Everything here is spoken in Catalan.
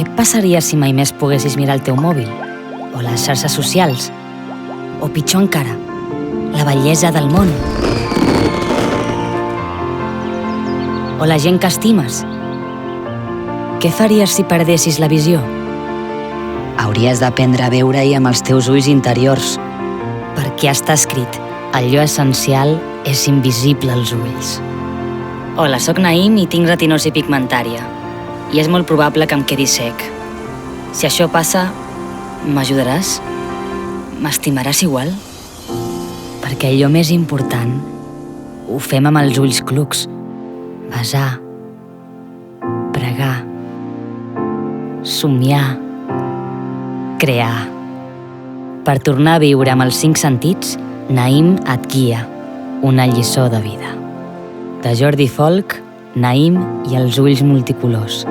Què passaria si mai més poguessis mirar el teu mòbil? O les xarxes socials? O pitjor encara, la bellesa del món? O la gent que estimes? Què faries si perdessis la visió? Hauries d'aprendre a veure-hi amb els teus ulls interiors. Perquè està escrit, allò essencial és invisible als ulls. Hola, sóc Naïm i tinc retinosi pigmentària. I és molt probable que em quedi cec. Si això passa, m'ajudaràs? M'estimaràs igual? Perquè allò més important ho fem amb els ulls clucs. Besar, pregar, somiar, crear. Per tornar a viure amb els 5 sentits, Naïm et guia, una lliçó de vida. De Jordi Folk, Naïm i els ulls multicolors.